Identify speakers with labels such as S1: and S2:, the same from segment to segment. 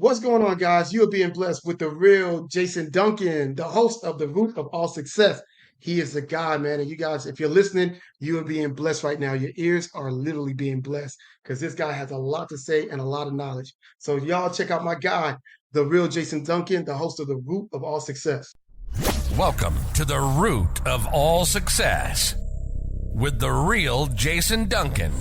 S1: What's going on, guys? You are being blessed with the real Jason Duncan, the host of The Root of All Success. He is the guy, man. And you guys, if you're listening, you are being blessed right now. Your ears are literally being blessed because this guy has a lot to say and a lot of knowledge. So, y'all check out my guy, the real Jason Duncan, the host of The Root of All Success.
S2: Welcome to The Root of All Success with the real Jason Duncan.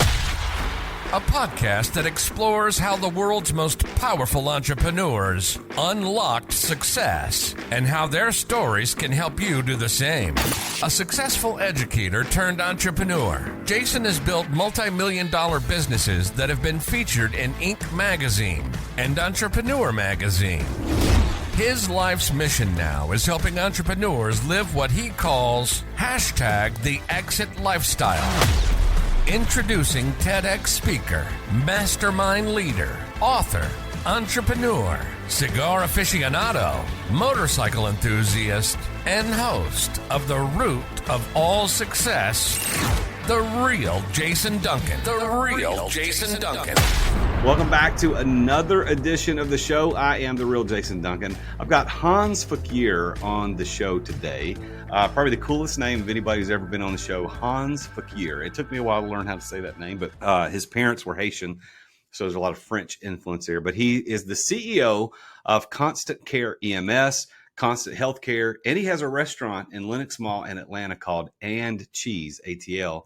S2: A podcast that explores how the world's most powerful entrepreneurs unlocked success and how their stories can help you do the same. A successful educator turned entrepreneur, Jason has built multi-million-dollar businesses that have been featured in Inc. magazine and Entrepreneur magazine. His life's mission now is helping entrepreneurs live what he calls #the exit lifestyle. Introducing TEDx speaker, mastermind leader, author, entrepreneur, cigar aficionado, motorcycle enthusiast, and host of The Root of All Success, the real Jason Duncan. The real Jason Duncan.
S3: Welcome back to another edition of the show. I am the real Jason Duncan. I've got Hanz Fequiere on the show today. Probably the coolest name of anybody who's ever been on the show, Hanz Fequiere. It took me a while to learn how to say that name, but his parents were Haitian, so there's a lot of French influence here. But he is the CEO of Constant Care EMS, Constant Healthcare, and he has a restaurant in Lenox Mall in Atlanta called And Cheese, ATL.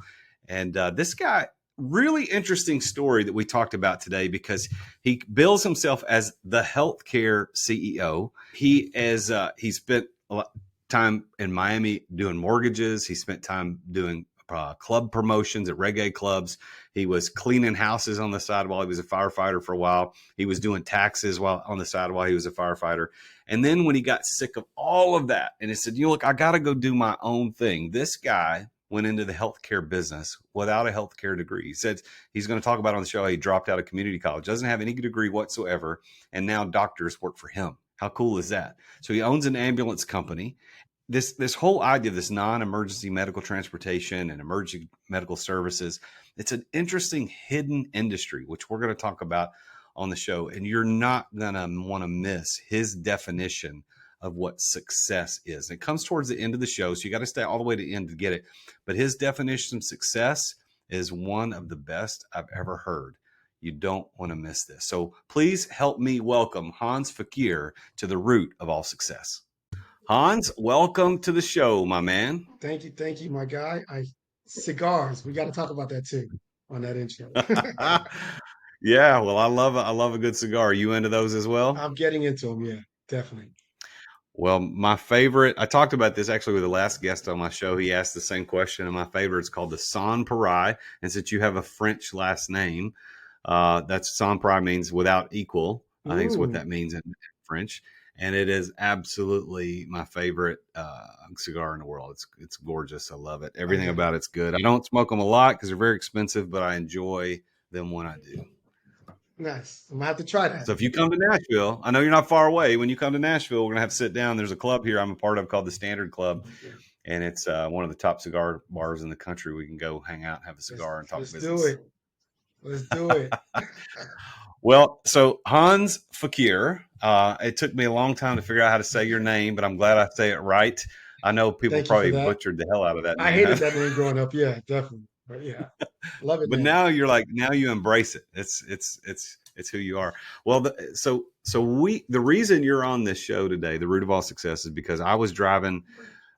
S3: And this guy, really interesting story that we talked about today because he bills himself as the healthcare CEO. He spent a lot of time in Miami doing mortgages. He spent time doing club promotions at reggae clubs. He was cleaning houses on the side while he was a firefighter for a while. He was doing taxes while on the side while he was a firefighter. And then when he got sick of all of that and he said, look, I got to go do my own thing. This guy went into the healthcare business without a healthcare degree. He said he's going to talk about on the show how he dropped out of community college, doesn't have any degree whatsoever, and now doctors work for him. How cool is that? So he owns an ambulance company. This whole idea of this non-emergency medical transportation and emergency medical services, it's an interesting hidden industry, which we're going to talk about on the show. And you're not going to want to miss his definition of what success is. It comes towards the end of the show, so you got to stay all the way to the end to get it. But his definition of success is one of the best I've ever heard. You don't want to miss this. So please help me welcome Hanz Fequiere to the root of all success. Hanz, welcome to the show, my man.
S1: Thank you, my guy. Cigars, we got to talk about that too on that intro.
S3: Yeah, well, I love a good cigar. Are you into those as well?
S1: I'm getting into them, yeah, definitely.
S3: Well, my favorite, I talked about this actually with the last guest on my show. He asked the same question, and my favorite is called the Sans Pareil. And since you have a French last name, that's Sans Pareil means without equal. I think is what that means in French. And it is absolutely my favorite cigar in the world. It's gorgeous. I love it. Everything about it's good. I don't smoke them a lot because they're very expensive, but I enjoy them when I do.
S1: Nice. I'm going to have to try that.
S3: So if you come to Nashville, I know you're not far away. When you come to Nashville, we're going to have to sit down. There's a club here I'm a part of called the Standard Club. And it's one of the top cigar bars in the country. We can go hang out, have a cigar, and talk business.
S1: Let's do it.
S3: Well, so Hanz Fequiere, it took me a long time to figure out how to say your name, but I'm glad I say it right. I know people probably butchered the hell out of that name.
S1: I hated that name growing up. Yeah, definitely. But yeah, love it.
S3: But now you're like, now you embrace it. It's who you are. Well, the reason you're on this show today, The Root of All Success, is because I was driving.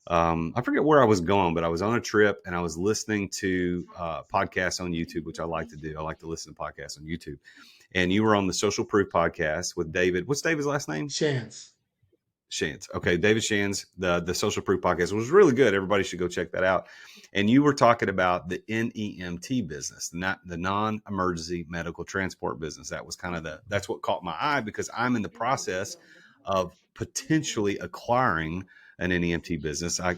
S3: I forget where I was going, but I was on a trip and I was listening to podcasts on YouTube, which I like to do. I like to listen to podcasts on YouTube. And you were on the Social Proof podcast with David. What's David's last name?
S1: Shanz.
S3: Okay, David Shanz, the Social Proof podcast was really good. Everybody should go check that out. And you were talking about the NEMT business, not the non-emergency medical transport business. That was that's what caught my eye because I'm in the process of potentially acquiring an NEMT business. I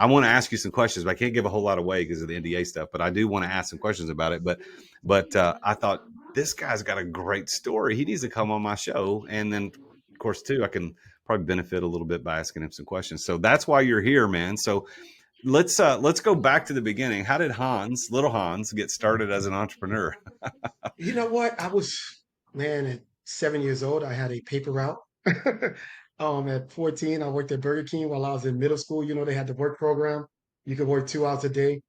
S3: want to ask you some questions, but I can't give a whole lot away because of the NDA stuff. But I do want to ask some questions about it. But I thought this guy's got a great story. He needs to come on my show, and then of course too, I can probably benefit a little bit by asking him some questions. So that's why you're here, man. So let's go back to the beginning. How did little Hanz, get started as an entrepreneur?
S1: You know what? I was, man, 7 years old, I had a paper route. At 14, I worked at Burger King while I was in middle school. You know, they had the work program. You could work 2 hours a day.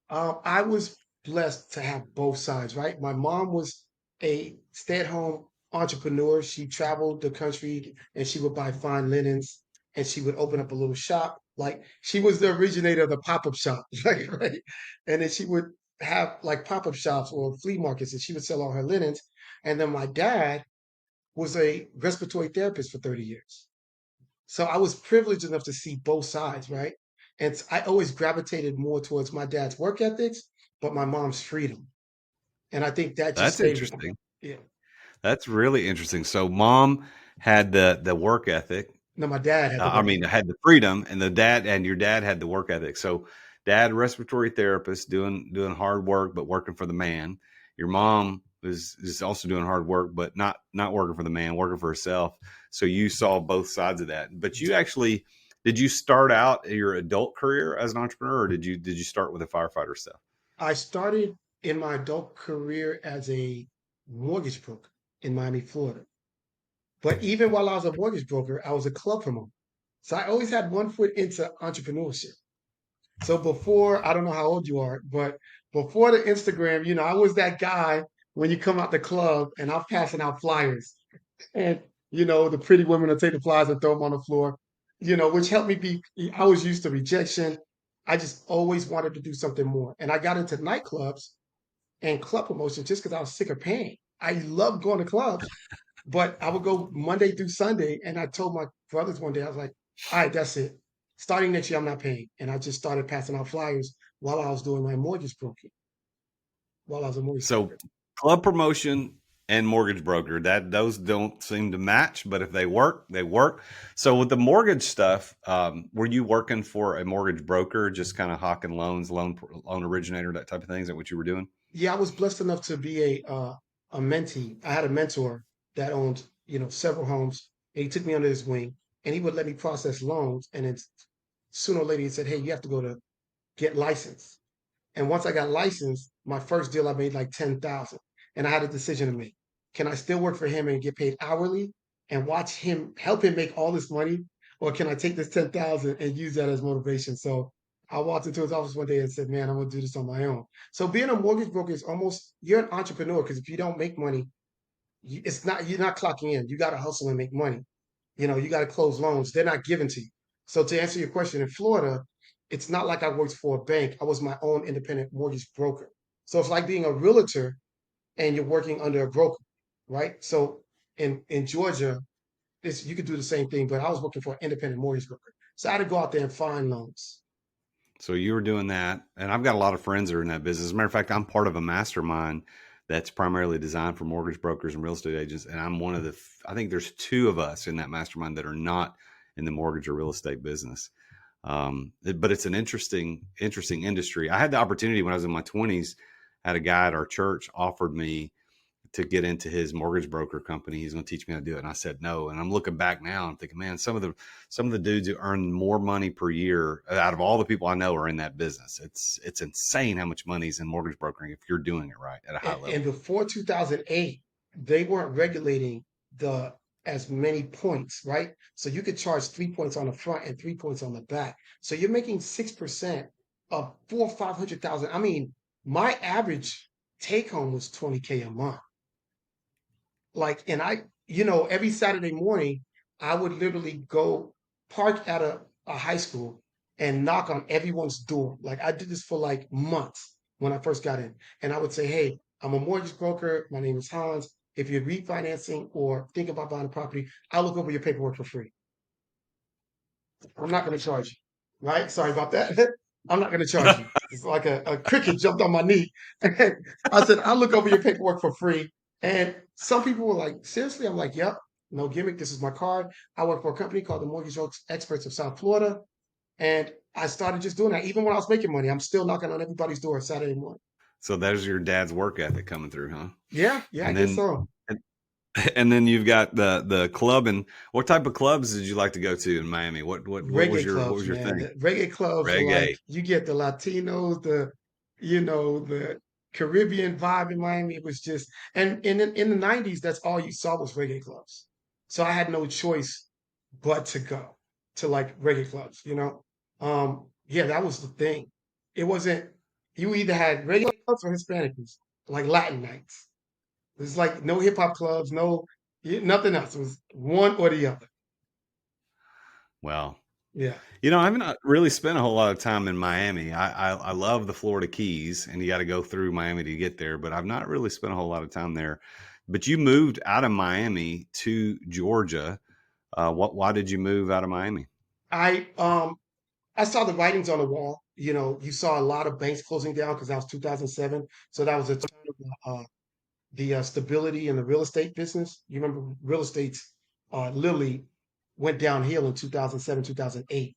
S1: I was blessed to have both sides, right? My mom was a stay-at-home entrepreneur. She traveled the country and she would buy fine linens and she would open up a little shop. Like she was the originator of the pop-up shop, like, right? And then she would have like pop-up shops or flea markets and she would sell all her linens. And then my dad was a respiratory therapist for 30 years. So I was privileged enough to see both sides, right? And I always gravitated more towards my dad's work ethics, but my mom's freedom. And I think that just
S3: That's
S1: stayed with me.
S3: interesting.
S1: Yeah.
S3: That's really interesting. So mom had the work ethic.
S1: No, my dad had the
S3: I
S1: work
S3: mean,
S1: ethic.
S3: had the freedom, and your dad had the work ethic. So dad, respiratory therapist, doing hard work, but working for the man. Your mom is also doing hard work, but not working for the man, working for herself. So you saw both sides of that. But you actually, did you start out your adult career as an entrepreneur, or did you start with the firefighter stuff?
S1: I started in my adult career as a mortgage broker in Miami, Florida. But even while I was a mortgage broker, I was a club promoter. So I always had one foot into entrepreneurship. So before, I don't know how old you are, but before the Instagram, I was that guy when you come out the club and I'm passing out flyers. And, the pretty women will take the flyers and throw them on the floor, which helped me I was used to rejection. I just always wanted to do something more. And I got into nightclubs and club promotion just because I was sick of paying. I loved going to clubs, but I would go Monday through Sunday. And I told my brothers one day, I was like, all right, that's it. Starting next year, I'm not paying. And I just started passing out flyers while I was doing my mortgage broking, while I was a mortgage
S3: So
S1: broker.
S3: club promotion and mortgage broker, that those don't seem to match, but if they work, they work. So with the mortgage stuff, were you working for a mortgage broker, just kind of hawking loans, loan originator, that type of thing? Is that what you were doing?
S1: Yeah, I was blessed enough to be a mentee. I had a mentor that owned, several homes, and he took me under his wing, and he would let me process loans. And then sooner or later, he said, "Hey, you have to go to get licensed." And once I got licensed, my first deal I made like 10,000, and I had a decision to make. Can I still work for him and get paid hourly and watch him help him make all this money, or can I take this 10,000 and use that as motivation? So I walked into his office one day and said, "Man, I'm gonna do this on my own." So being a mortgage broker is almost you're an entrepreneur because if you don't make money, you're not clocking in. You got to hustle and make money. You got to close loans. They're not given to you. So to answer your question, in Florida, it's not like I worked for a bank. I was my own independent mortgage broker. So it's like being a realtor and you're working under a broker, right? So in Georgia, you could do the same thing, but I was working for an independent mortgage broker. So I had to go out there and find loans.
S3: So you were doing that, and I've got a lot of friends that are in that business. As a matter of fact, I'm part of a mastermind that's primarily designed for mortgage brokers and real estate agents, and I'm one of I think there's two of us in that mastermind that are not in the mortgage or real estate business. But it's an interesting industry. I had the opportunity when I was in my 20s. I had a guy at our church offered me to get into his mortgage broker company. He's going to teach me how to do it. And I said no. And I'm looking back now and thinking, man, some of the dudes who earn more money per year out of all the people I know are in that business. It's insane how much money is in mortgage brokering if you're doing it right at a high level.
S1: And before 2008, they weren't regulating the as many points, right? So you could charge 3 points on the front and 3 points on the back. So you're making 6% of 400,000, 500,000. I mean, my average take home was 20K a month. Like, and every Saturday morning, I would literally go park at a high school and knock on everyone's door. Like, I did this for like months when I first got in. And I would say, "Hey, I'm a mortgage broker. My name is Hanz. If you're refinancing or think about buying a property, I'll look over your paperwork for free. I'm not going to charge you." Right? Sorry about that. I'm not going to charge you. It's like a cricket jumped on my knee. I said, "I'll look over your paperwork for free." And some people were like, "Seriously?" I'm like, "Yep, no gimmick. This is my card. I work for a company called the Mortgage Experts of South Florida." And I started just doing that. Even when I was making money, I'm still knocking on everybody's door Saturday morning.
S3: So there's your dad's work ethic coming through, huh?
S1: Yeah, I
S3: And
S1: guess
S3: then
S1: so.
S3: and then you've got the club. And what type of clubs did you like to go to in Miami? What was
S1: Reggae
S3: your
S1: clubs, man.
S3: thing?
S1: The reggae clubs are
S3: Reggae.
S1: like you get the Latinos, the Caribbean vibe in Miami. It was just, and in the 90s, that's all you saw was reggae clubs. So I had no choice but to go to like reggae clubs, you know? Yeah, that was the thing. It wasn't, you either had reggae clubs or Hispanic clubs, like Latin nights. There's like no hip hop clubs, nothing else. It was one or the other.
S3: Well,
S1: Yeah.
S3: I haven't really spent a whole lot of time in Miami. I love the Florida Keys, and you got to go through Miami to get there, but I've not really spent a whole lot of time there. But you moved out of Miami to Georgia. Why did you move out of Miami?
S1: I um I saw the writings on the wall. You know, you saw a lot of banks closing down because that was 2007. So that was a turn of the stability in the real estate business. You remember real estate's literally went downhill in 2007, 2008.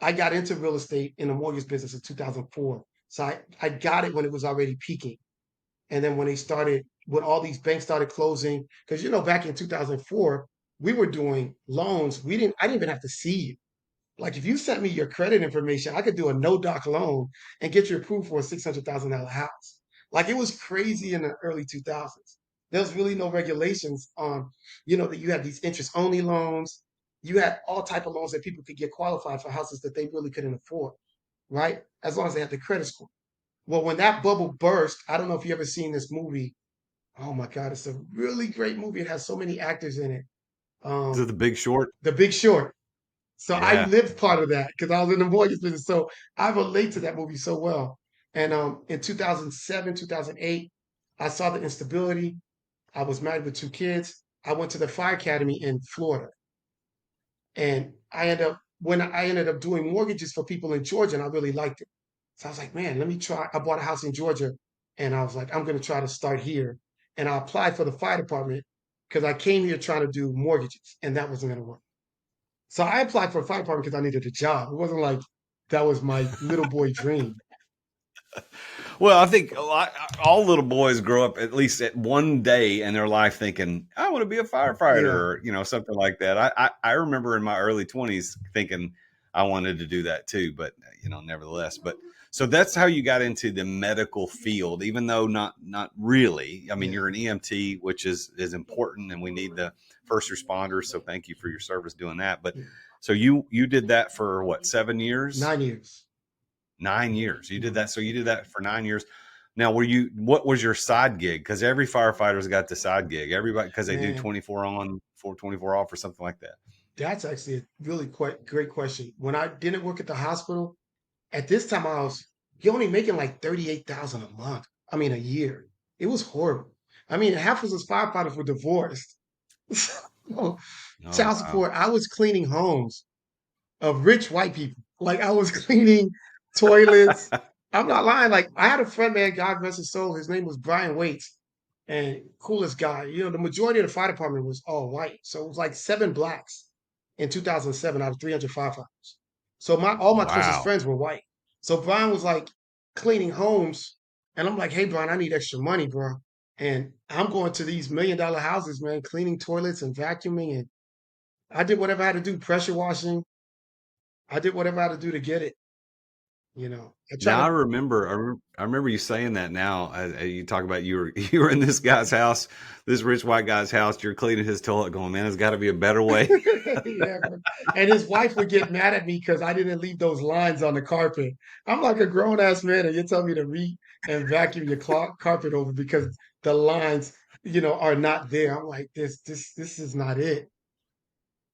S1: I got into real estate in the mortgage business in 2004. So I got it when it was already peaking. And then when all these banks started closing, because back in 2004, we were doing loans. I didn't even have to see you. Like if you sent me your credit information, I could do a no doc loan and get you approved for a $600,000 house. Like it was crazy in the early 2000s. There was really no regulations on, that you had these interest only loans. You had all type of loans that people could get qualified for houses that they really couldn't afford, right? As long as they had the credit score. Well, when that bubble burst, I don't know if you ever seen this movie. Oh my God, it's a really great movie. It has so many actors in it.
S3: Is it
S1: Um,
S3: The Big Short?
S1: The Big Short. So I
S3: Yeah.
S1: lived part of that because I was in the mortgage business. So I relate to that movie so well. And in 2007, 2008, I saw the instability. I was married with two kids. I went to the fire academy in Florida. And I ended up doing mortgages for people in Georgia, and I really liked it. So I was like, man, let me try. I bought a house in Georgia, and I was like, I'm going to try to start here. And I applied for the fire department because I came here trying to do mortgages, and that wasn't going to work. So I applied for a fire department because I needed a job. It wasn't like that was my little boy dream.
S3: Well, I think all little boys grow up at least at one day in their life thinking, I want to be a firefighter,
S1: Yeah,
S3: or something like that. I remember in my early 20s thinking I wanted to do that too, but nevertheless. But so that's how you got into the medical field, even though not really. I mean,
S1: yeah,
S3: you're an EMT, which is important, and we need the first responders. So thank you for your service doing that. But
S1: yeah.
S3: so you did that for what, 7 years?
S1: 9 years.
S3: 9 years. You did
S1: Mhm.
S3: that. So you did that for 9 years. Now, what was your side gig? Because every firefighter's got the side gig. Everybody, because they do
S1: Man,
S3: 24 on, 24 off, or something like that.
S1: that's actually a really quite great question. When I didn't work at the hospital, at this time you're only making like 38,000 a month. I mean a year. It was horrible. I mean, half of us firefighters were divorced. So,
S3: Oh,
S1: child
S3: wow.
S1: support. I was cleaning homes of rich white people. Like I was cleaning toilets. I'm not lying. Like I had a friend, man, God rest his soul. His name was Brian Waits, and coolest guy. The majority of the fire department was all white, so it was like 7 blacks in 2007 out of 300 firefighters. So all my closest
S3: Wow.
S1: friends were white. So Brian was like cleaning homes, and I'm like, hey, Brian, I need extra money, bro. And I'm going to these $1 million houses, man, cleaning toilets and vacuuming, and I did whatever I had to do, pressure washing. I did whatever I had to do to get it. I try
S3: Now
S1: to.
S3: I remember you saying that. Now you talk about you were you were in this guy's house, this rich white guy's house. You're cleaning his toilet, going, man, there's got to be a better way.
S1: Yeah, man. And his wife would get mad at me because I didn't leave those lines on the carpet. I'm like a grown ass man, and you're telling me to read and vacuum your carpet over because the lines, are not there. I'm like, this is not it.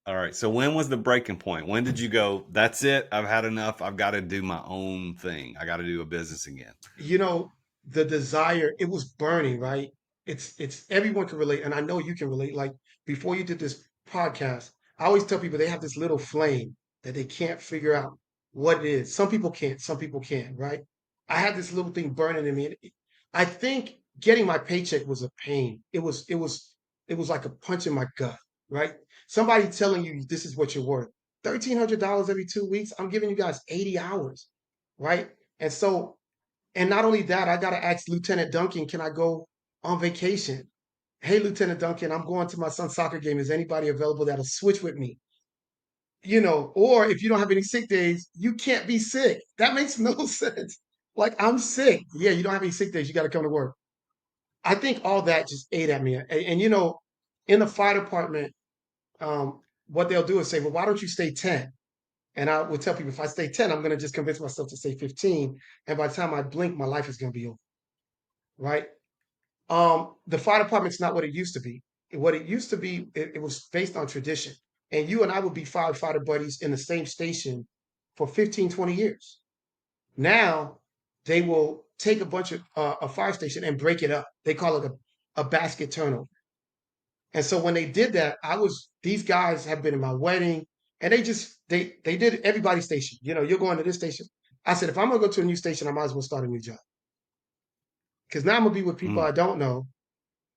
S3: All right. So when was the breaking point? When did you go, that's it? I've had enough. I've got to do my own thing. I got to do a business again.
S1: you know, the desire, it was burning, right? It's everyone can relate, and I know you can relate. Like before you did this podcast, I always tell people they have this little flame that they can't figure out what it is. Some people can't, some people can, right? I had this little thing burning in me. I think getting my paycheck was a pain. It was like a punch in my gut, right? Somebody telling you this is what you're worth. $1,300 every 2 weeks. I'm giving you guys 80 hours, right? And so and not only that, I got to ask Lieutenant Duncan, can I go on vacation? Hey, Lieutenant Duncan, I'm going to my son's soccer game. Is anybody available that'll switch with me? Or if you don't have any sick days, you can't be sick. That makes no sense. Like, I'm sick. Yeah, you don't have any sick days. You got to come to work. I think all that just ate at me. And in the fire department, what they'll do is say, well, why don't you stay 10? And I would tell people, if I stay 10, I'm going to just convince myself to stay 15. And by the time I blink, my life is going to be over. Right. The fire department's not what it used to be. What it used to be, it was based on tradition. And you and I would be firefighter buddies in the same station for 15, 20 years. Now they will take a bunch of a fire station and break it up. They call it a basket turnover. And so when they did that, these guys have been in my wedding, and they did everybody's station. You're going to this station. I said, if I'm gonna go to a new station, I might as well start a new job. Because now I'm gonna be with people I don't know,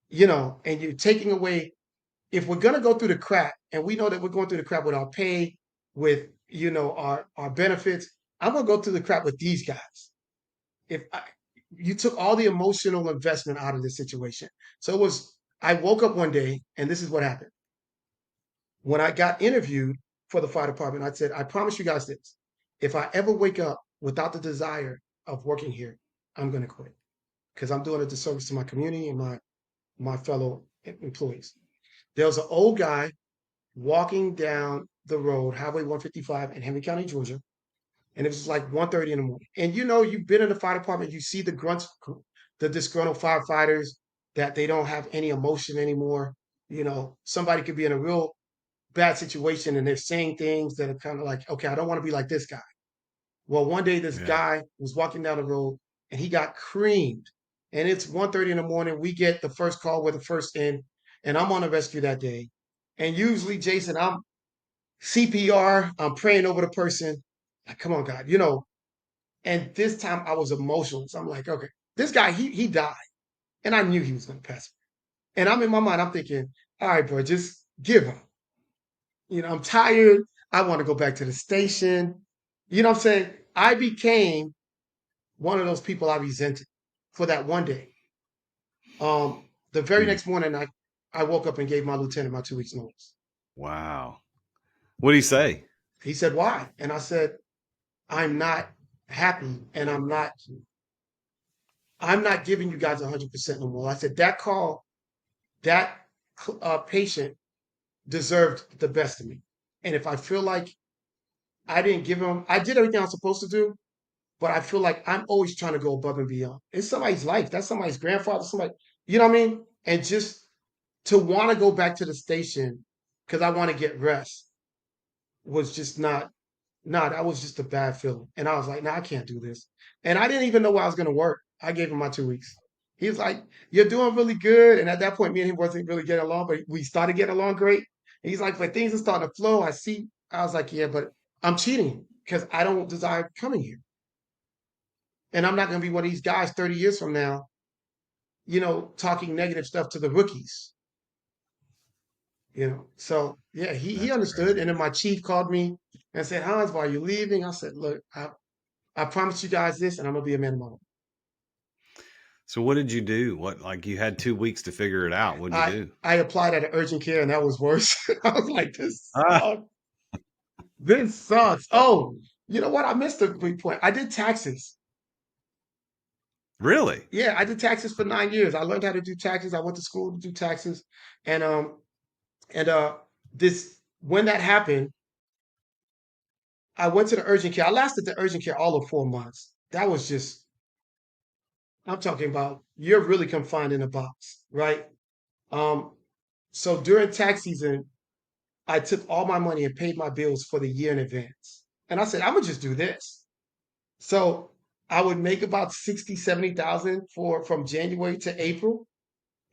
S1: and you're taking away, if we're gonna go through the crap, and we know that we're going through the crap with our pay, with our benefits, I'm gonna go through the crap with these guys. You took all the emotional investment out of this situation. So I woke up one day, and this is what happened. When I got interviewed for the fire department, I said, I promise you guys this. If I ever wake up without the desire of working here, I'm going to quit, because I'm doing a disservice to my community and my fellow employees. There was an old guy walking down the road, Highway 155 in Henry County, Georgia, and it was like 1:30 in the morning. And you've been in the fire department, you see the grunts, the disgruntled firefighters, that they don't have any emotion anymore. Somebody could be in a real bad situation and they're saying things that are kind of like, okay, I don't want to be like this guy. Well, one day this guy was walking down the road and he got creamed. And it's 1:30 in the morning. We get the first call, we're the first in, and I'm on the rescue that day. And usually, Jason, I'm CPR, I'm praying over the person. Like, come on, God, And this time I was emotional. So I'm like, okay, this guy, he died. And I knew he was going to pass away. And I'm in my mind, I'm thinking, all right, bro, just give him. I'm tired. I want to go back to the station. You know what I'm saying? I became one of those people I resented for that one day. The very next morning, I woke up and gave my lieutenant my 2 weeks notice.
S3: Wow. What did he say?
S1: He said, why? And I said, I'm not happy, and I'm not giving you guys 100% no more. I said, that patient deserved the best of me. And if I feel like I didn't give him, I did everything I was supposed to do, but I feel like I'm always trying to go above and beyond. It's somebody's life. That's somebody's grandfather, somebody, you know what I mean? And just to want to go back to the station because I want to get rest was just that was just a bad feeling. And I was like, I can't do this. And I didn't even know where I was going to work. I gave him my 2 weeks. He was like, you're doing really good. And at that point, me and him wasn't really getting along, but we started getting along great. And he's like, but things are starting to flow. I was like, yeah, but I'm cheating because I don't desire coming here. And I'm not going to be one of these guys 30 years from now, talking negative stuff to the rookies. So yeah, he understood. Great. And then my chief called me and said, Hanz, why are you leaving? I said, look, I promised you guys this, and I'm going to be a man of my word.
S3: So what did you do? You had 2 weeks to figure it out. What did you do?
S1: I applied at an urgent care, and that was worse. I was like, this sucks. This sucks. Oh, you know what? I missed a big point. I did taxes.
S3: Really?
S1: Yeah, I did taxes for 9 years. I learned how to do taxes. I went to school to do taxes. And when that happened, I went to the urgent care. I lasted the urgent care all of 4 months. That was just, I'm talking about, you're really confined in a box, right? So during tax season, I took all my money and paid my bills for the year in advance. And I said, I'm gonna just do this. So I would make about 60, 70,000 from January to April.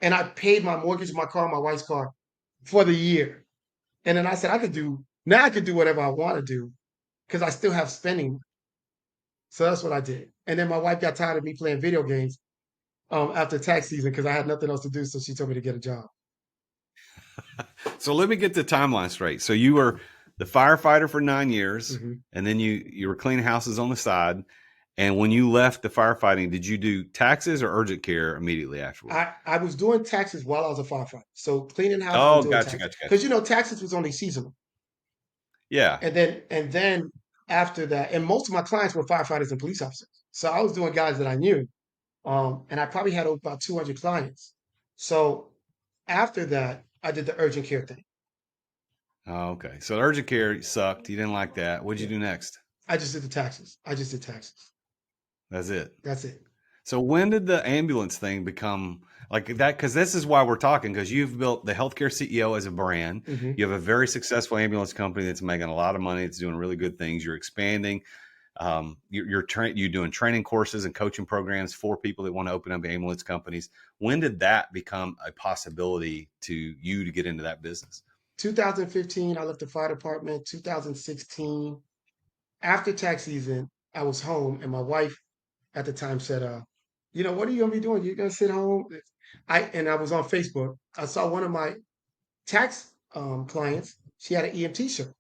S1: And I paid my mortgage, my car, my wife's car for the year. And then I said, I could do whatever I want to do because I still have spending. So that's what I did. And then my wife got tired of me playing video games after tax season because I had nothing else to do. So she told me to get a job.
S3: So let me get the timeline straight. So you were the firefighter for 9 years, and then you were cleaning houses on the side. And when you left the firefighting, did you do taxes or urgent care immediately afterwards?
S1: I was doing taxes while I was a firefighter. So cleaning houses.
S3: Oh, gotcha.
S1: Because taxes was only seasonal.
S3: Yeah.
S1: And then after that, and most of my clients were firefighters and police officers. So I was doing guys that I knew. And I probably had about 200 clients. So after that, I did the urgent care thing.
S3: Oh, okay. So urgent care sucked. You didn't like that. What'd you
S1: Yeah.
S3: do next?
S1: I just did the taxes. I just did taxes.
S3: That's it.
S1: That's it.
S3: So when did the ambulance thing become like that? Because this is why we're talking. Because you've built the healthcare CEO as a brand.
S1: Hmm.
S3: You have a very successful ambulance company that's making a lot of money. It's doing really good things. You're expanding. You're doing training courses and coaching programs for people that want to open up ambulance companies. When did that become a possibility to you to get into that business?
S1: 2015, I left the fire department. 2016, after tax season, I was home, and my wife at the time said, what are you gonna be doing? You're gonna sit home? I was on Facebook. I saw one of my tax clients. She had an EMT shirt.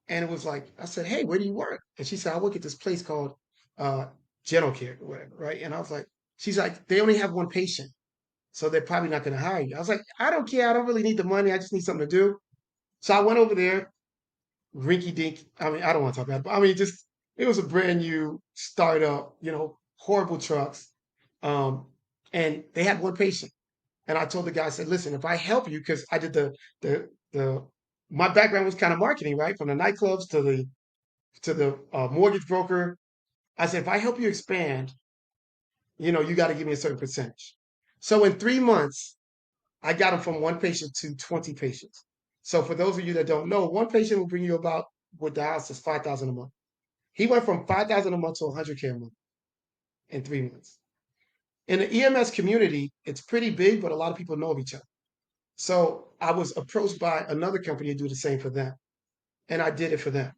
S1: And it was like, I said, hey, where do you work? And she said, I work at this place called uh, General Care or whatever, right? And I was like, she's like, they only have one patient, so they're probably not going to hire you. I was like, I don't care. I don't really need the money. I just need something to do. So I went over there, rinky dink. I mean, I don't want to talk about it, but I mean, just, it was a brand new startup, horrible trucks. Um, and they had one patient. And I told the guy, I said, listen, if I help you, because I did the, my background was kind of marketing, right? From the nightclubs to the mortgage broker. I said, if I help you expand, you got to give me a certain percentage. So in 3 months, I got him from one patient to 20 patients. So for those of you that don't know, one patient will bring you about with dialysis 5,000 a month. He went from 5,000 a month to 100K a month in 3 months. In the EMS community, it's pretty big, but a lot of people know of each other. So I was approached by another company to do the same for them, and I did it for them.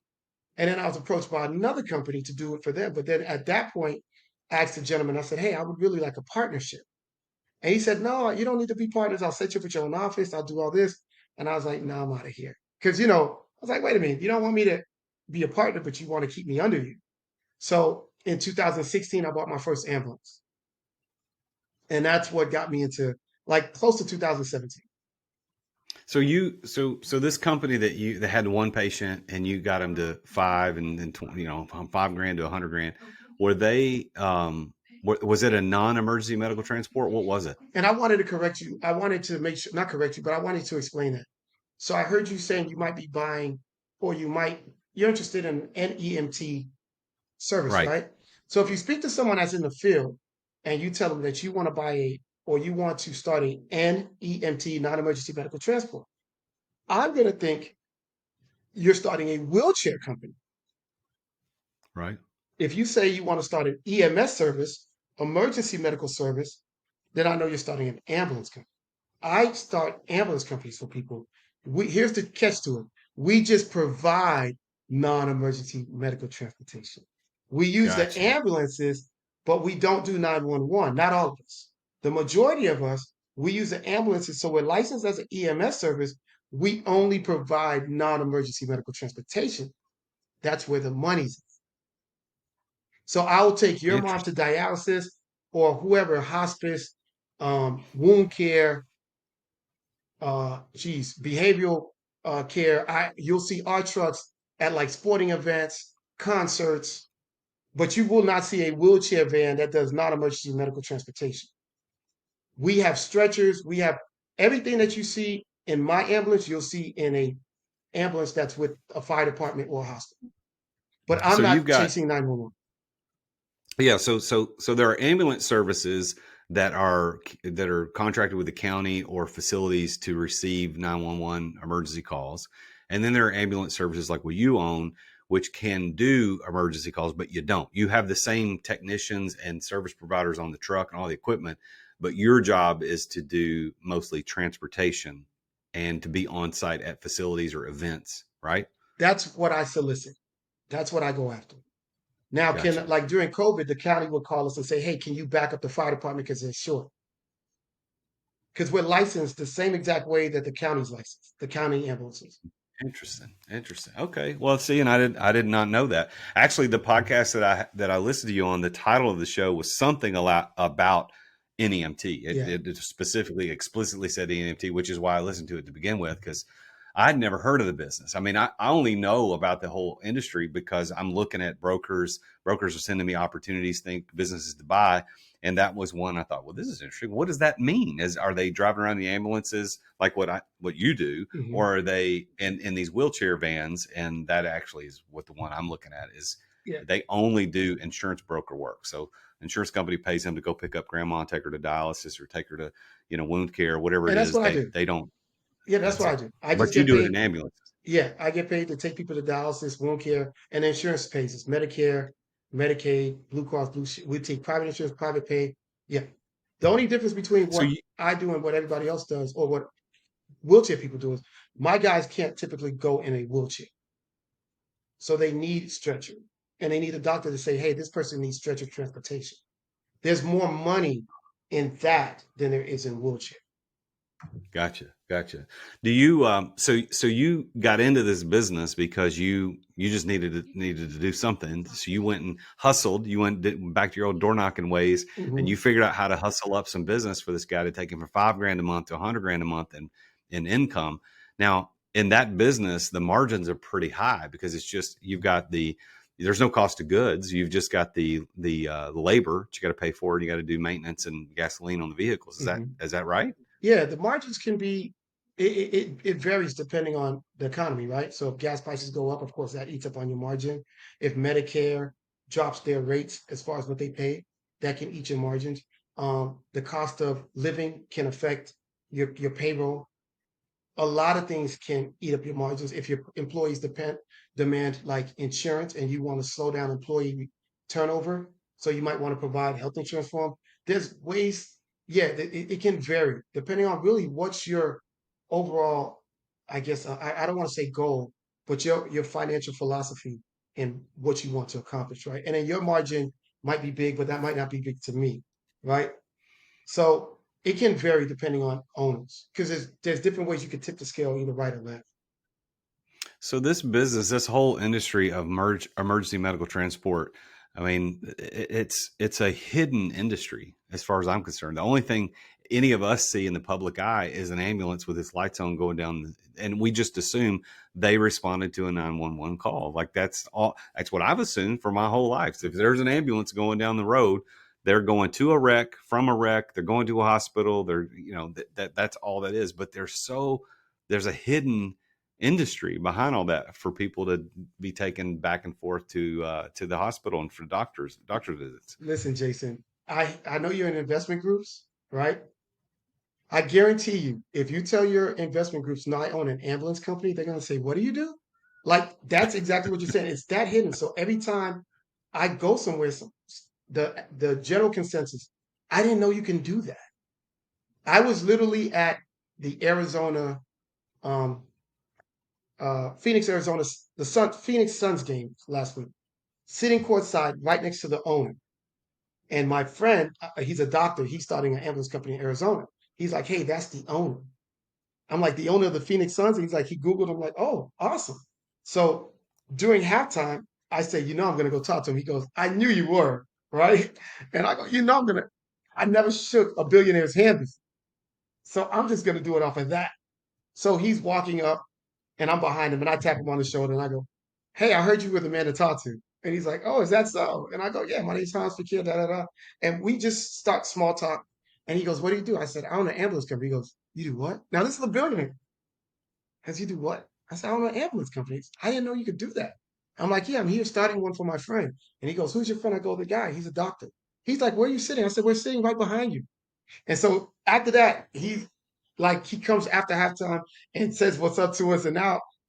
S1: And then I was approached by another company to do it for them. But then at that point, I asked the gentleman, I said, hey, I would really like a partnership. And he said, no, you don't need to be partners. I'll set you up with your own office. I'll do all this. And I was like, no, I'm out of here. Because, I was like, wait a minute, you don't want me to be a partner, but you want to keep me under you. So in 2016, I bought my first ambulance. And that's what got me into like close to 2017.
S3: So this company that had one patient and you got them to 5 and then 20, from $5,000 to $100,000. Were they, was it a non-emergency medical transport? What was it?
S1: And I wanted to correct you. I wanted to make sure, not correct you, but I wanted to explain that. So I heard you saying you might be buying, or you're interested in NEMT service,
S3: Right.
S1: right? So if you speak to someone that's in the field and you tell them that you want to or you want to start a NEMT, non-emergency medical transport, I'm going to think you're starting a wheelchair company.
S3: Right.
S1: If you say you want to start an EMS service, emergency medical service, then I know you're starting an ambulance company. I start ambulance companies for people. Here's the catch to it. We just provide non-emergency medical transportation. We use the
S3: Gotcha.
S1: ambulances, but we don't do 911. Not all of us. The majority of us, we use the ambulances. So we're licensed as an EMS service. We only provide non-emergency medical transportation. That's where the money's. So I will take your mom to
S3: Interesting.
S1: dialysis or whoever, hospice, wound care, behavioral care. You'll see our trucks at like sporting events, concerts, but you will not see a wheelchair van that does non-emergency medical transportation. We have stretchers. We have everything that you see in my ambulance, you'll see in a ambulance that's with a fire department or a hospital. But I'm
S3: So you've
S1: not
S3: got,
S1: chasing 911.
S3: yeah. So there are ambulance services that are contracted with the county or facilities to receive 911 emergency calls. And then there are ambulance services like what you own, which can do emergency calls, but you don't. You have the same technicians and service providers on the truck and all the equipment, but your job is to do mostly transportation and to be on site at facilities or events, right?
S1: That's what I solicit. That's what I go after. Now,
S3: Gotcha.
S1: like during COVID, the county would call us and say, hey, can you back up the fire department because they're short? Because we're licensed the same exact way that the county's licensed, the county ambulances.
S3: Interesting. Okay. Well, see, and I did not know that. Actually, the podcast that I listened to you on, the title of the show was something a lot about NEMT. It specifically, explicitly said NEMT, which is why I listened to it to begin with, because I'd never heard of the business. I mean, I only know about the whole industry because I'm looking at brokers. Brokers are sending me opportunities, think businesses to buy. And that was one I thought, well, this is interesting. What does that mean? Are they driving around the ambulances like what you do,
S1: Hmm.
S3: or are they in these wheelchair vans? And that actually is what the one I'm looking at is.
S1: Yeah,
S3: They only do insurance broker work. So insurance company pays them to go pick up grandma and take her to dialysis or take her to, wound care, whatever
S1: and
S3: it
S1: that's
S3: is.
S1: what I
S3: They
S1: do.
S3: they don't.
S1: Yeah, that's
S3: That's
S1: what I
S3: it.
S1: do. I just
S3: But you
S1: get
S3: do it
S1: paid.
S3: in ambulances.
S1: Yeah, I get paid to take people to dialysis, wound care, and the insurance pays us. Medicare, Medicaid, Blue Cross, we take private insurance, private pay. Yeah. The only difference between
S3: So
S1: what I do and what everybody else does, or what wheelchair people do, is my guys can't typically go in a wheelchair. So they need stretcher. And they need a doctor to say, hey, this person needs stretcher transportation. There's more money in that than there is in wheelchair.
S3: Gotcha. Do you so you got into this business because you just needed to do something. So you went and hustled. You went back to your old door knocking ways, and you
S1: Hmm.
S3: figured out how to hustle up some business for this guy to take him from $5,000 a month to $100,000 a month in income. Now, in that business, the margins are pretty high because it's just there's no cost of goods. You've just got the labor that you got to pay for, and you got to do maintenance and gasoline on the vehicles.
S1: Hmm.
S3: Is that right?
S1: Yeah, the margins can be, it varies depending on the economy, right? So if gas prices go up, of course, that eats up on your margin. If Medicare drops their rates as far as what they pay, that can eat your margins. The cost of living can affect your payroll. A lot of things can eat up your margins if your employees demand like insurance and you want to slow down employee turnover. So you might want to provide health insurance for them. There's ways, yeah, it can vary depending on really what's your overall, I guess, I don't want to say goal, but your financial philosophy and what you want to accomplish, right? And then your margin might be big, but that might not be big to me, right? So it can vary depending on owners because there's different ways you can tip the scale either right or left.
S3: So this business, this whole industry of emergency medical transport, I mean, it's a hidden industry as far as I'm concerned. The only thing any of us see in the public eye is an ambulance with its lights on going down, and we just assume they responded to a 911 call. Like that's all. That's what I've assumed for my whole life. So if there's an ambulance going down the road, they're going to a wreck, from a wreck, they're going to a hospital. They're that's all that is. But there's a hidden industry behind all that for people to be taken back and forth to the hospital and for doctor visits.
S1: Listen, Jason, I know you're in investment groups, right? I guarantee you, if you tell your investment groups, no, I own an ambulance company, they're going to say, what do you do? Like, that's exactly what you're saying. It's that hidden. So every time I go somewhere, the general consensus, I didn't know you can do that. I was literally at the Arizona um, Phoenix, Arizona, Phoenix Suns game last week, sitting courtside right next to the owner. And my friend, he's a doctor. He's starting an ambulance company in Arizona. He's like, hey, that's the owner. I'm like, the owner of the Phoenix Suns. And he's like, he Googled. I'm like, oh, awesome. So during halftime, I say, I'm going to go talk to him. He goes, I knew you were, right? And I go, I never shook a billionaire's hand before. So I'm just going to do it off of that. So he's walking up and I'm behind him and I tap him on the shoulder and I go, hey, I heard you were the man to talk to. And he's like, oh, is that so? And I go, yeah, my name's Hanz Fequiere, da, da, da. And we just start small talk. And he goes, what do you do? I said, I own an ambulance company. He goes, you do what? Now, this is a billionaire. Has you do what? I said, I own an ambulance company. I didn't know you could do that. I'm like, yeah, I'm here starting one for my friend. And he goes, who's your friend? I go, the guy. He's a doctor. He's like, where are you sitting? I said, we're sitting right behind you. And so after that, he comes after halftime and says what's up to us. And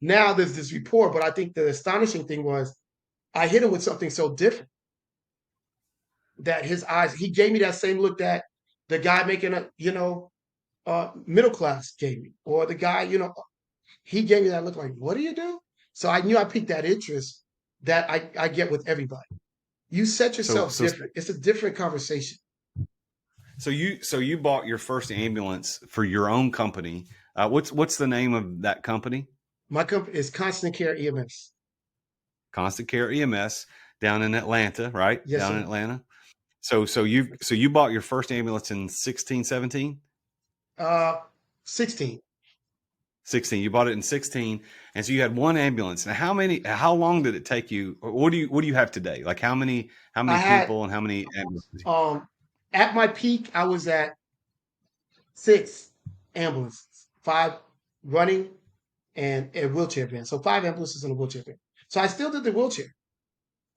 S1: now there's this rapport. But I think the astonishing thing was I hit him with something so different that his eyes, he gave me that same look that the guy making middle class gave me, or the guy, he gave me that look like, what do you do? So I knew I piqued that interest that I get with everybody. You set
S3: So
S1: yourself
S3: so
S1: different. It's a different conversation.
S3: so you bought your first ambulance for your own company. What's the name of that company?
S1: My company is Constant Care EMS.
S3: Constant Care EMS down in Atlanta, right?
S1: Yes,
S3: Down in
S1: sir.
S3: Atlanta. So you bought your first ambulance in 16, 17?
S1: Uh, 16.
S3: 16. You bought it in 16, and so you had one ambulance. Now, how long did it take you? Or what do you have today? Like how many
S1: I had
S3: people and how many ambulances?
S1: um at my peak, I was at 6 ambulances, 5 running and a wheelchair van. So 5 ambulances and a wheelchair van. So I still did the wheelchair.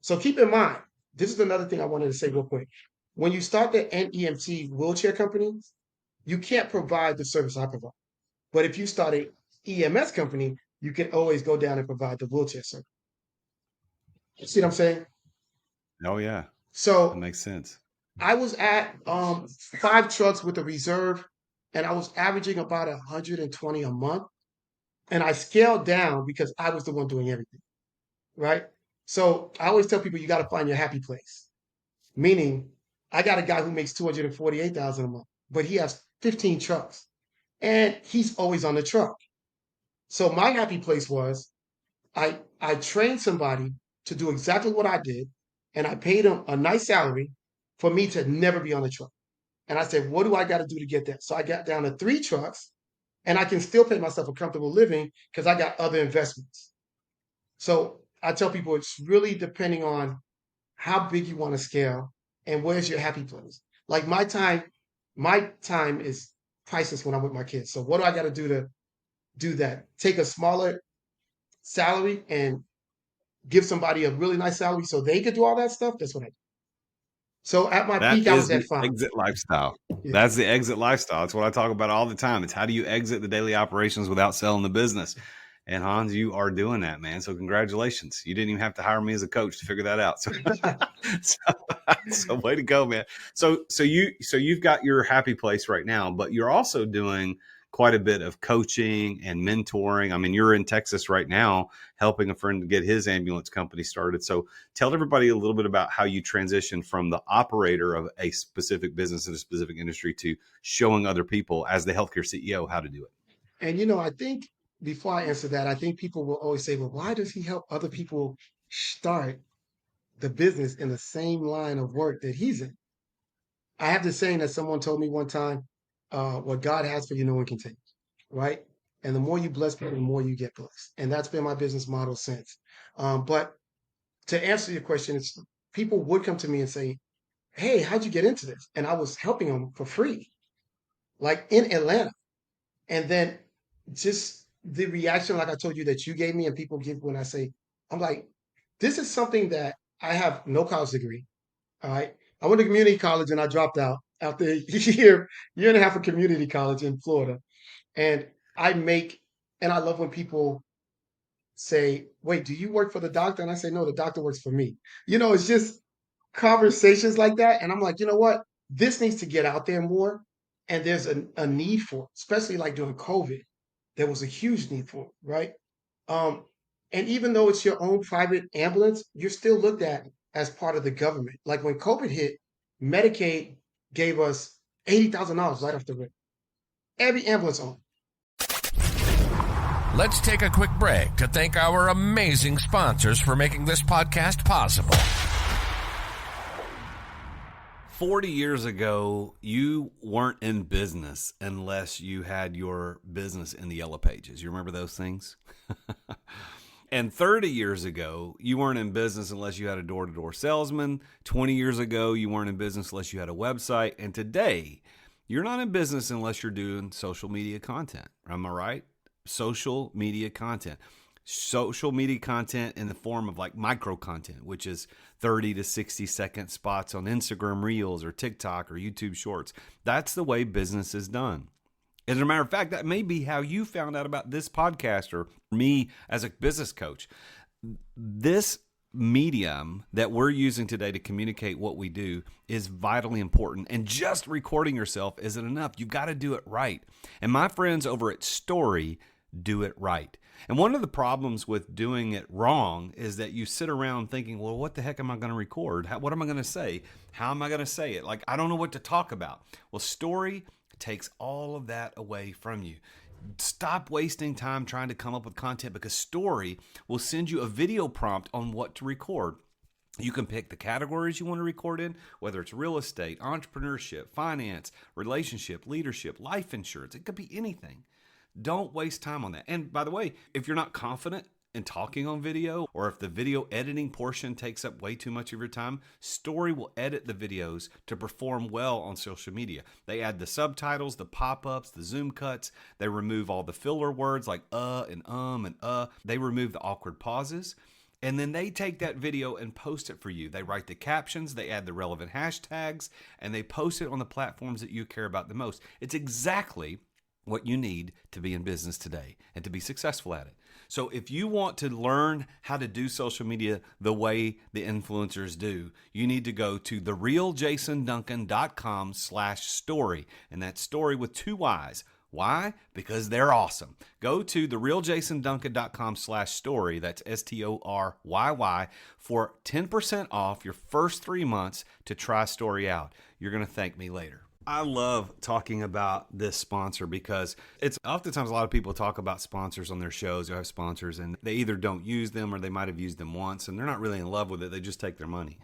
S1: So keep in mind, this is another thing I wanted to say real quick. When you start the NEMT wheelchair companies, you can't provide the service I provide. But if you start a EMS company, you can always go down and provide the wheelchair service. You see what I'm saying?
S3: Oh yeah, that
S1: So
S3: makes sense.
S1: I was at 5 trucks with a reserve, and I was averaging about 120 a month. And I scaled down because I was the one doing everything, right? So I always tell people you got to find your happy place. Meaning, I got a guy who makes 248,000 a month, but he has 15 trucks, and he's always on the truck. So my happy place was I trained somebody to do exactly what I did, and I paid him a nice salary for me to never be on the truck. And I said, what do I got to do to get that? So I got down to 3 trucks, and I can still pay myself a comfortable living because I got other investments. So I tell people it's really depending on how big you want to scale and where's your happy place. Like my time is priceless when I'm with my kids. So what do I got to do that? Take a smaller salary and give somebody a really nice salary so they could do all that stuff. That's what I do. So at my
S3: That
S1: peak, I
S3: is
S1: was at
S3: the
S1: 5.
S3: exit lifestyle.
S1: Yeah.
S3: That's the exit lifestyle. It's what I talk about all the time. It's how do you exit the daily operations without selling the business? And Hans, you are doing that, man. So congratulations. You didn't even have to hire me as a coach to figure that out. So, so way to go, man. So you've got your happy place right now, but you're also doing quite a bit of coaching and mentoring. I mean, you're in Texas right now helping a friend to get his ambulance company started. So tell everybody a little bit about how you transition from the operator of a specific business in a specific industry to showing other people as the healthcare CEO how to do it.
S1: And I think before I answer that, I think people will always say, well, why does he help other people start the business in the same line of work that he's in? I have this saying that someone told me one time, what God has for you, no one can take, right? And the more you bless people, the more you get blessed. And that's been my business model since. But to answer your question, it's people would come to me and say, hey, how'd you get into this? And I was helping them for free, like in Atlanta. And then just the reaction, like I told you, that you gave me and people give when I say, I'm like, this is something that I have no college degree. All right. I went to community college and I dropped out after a year and a half of community college in Florida. And I make, and I love when people say, wait, do you work for the doctor? And I say, no, the doctor works for me. It's just conversations like that. And I'm like, you know what? This needs to get out there more. And there's a need for it, especially like during COVID. There was a huge need for it, right? Um, and even though it's your own private ambulance, you're still looked at as part of the government. Like when COVID hit, Medicaid gave us $80,000 right off the rip. Every ambulance owner.
S2: Let's take a quick break to thank our amazing sponsors for making this podcast possible.
S3: 40 years ago, you weren't in business unless you had your business in the yellow pages. You remember those things? And 30 years ago, you weren't in business unless you had a door-to-door salesman. 20 years ago, you weren't in business unless you had a website. And today, you're not in business unless you're doing social media content. Am I right? Social media content. Social media content in the form of like micro content, which is 30 to 60 second spots on Instagram Reels or TikTok or YouTube Shorts. That's the way business is done. As a matter of fact, that may be how you found out about this podcast or me as a business coach. This medium that we're using today to communicate what we do is vitally important. And just recording yourself isn't enough. You've got to do it right. And my friends over at Story do it right. And one of the problems with doing it wrong is that you sit around thinking, well, what the heck am I going to record? What am I going to say? How am I going to say it? Like, I don't know what to talk about. Well, Story takes all of that away from you. Stop wasting time trying to come up with content because Story will send you a video prompt on what to record. You can pick the categories you want to record in, whether it's real estate, entrepreneurship, finance, relationship, leadership, life insurance. It could be anything. Don't waste time on that. And by the way, if you're not confident in talking on video, or if the video editing portion takes up way too much of your time, Story will edit the videos to perform well on social media. They add the subtitles, the pop-ups, the zoom cuts. They remove all the filler words like and and. They remove the awkward pauses. And then they take that video and post it for you. They write the captions, they add the relevant hashtags, and they post it on the platforms that you care about the most. It's exactly what you need to be in business today and to be successful at it. So if you want to learn how to do social media the way the influencers do, you need to go to therealjasonduncan.com/story. And that's story with 2 Y's. Why? Because they're awesome. Go to therealjasonduncan.com/story. That's STORYY for 10% off your first 3 months to try Story out. You're going to thank me later. I love talking about this sponsor because it's oftentimes a lot of people talk about sponsors on their shows who have sponsors and they either don't use them or they might have used them once and they're not really in love with it. They just take their money.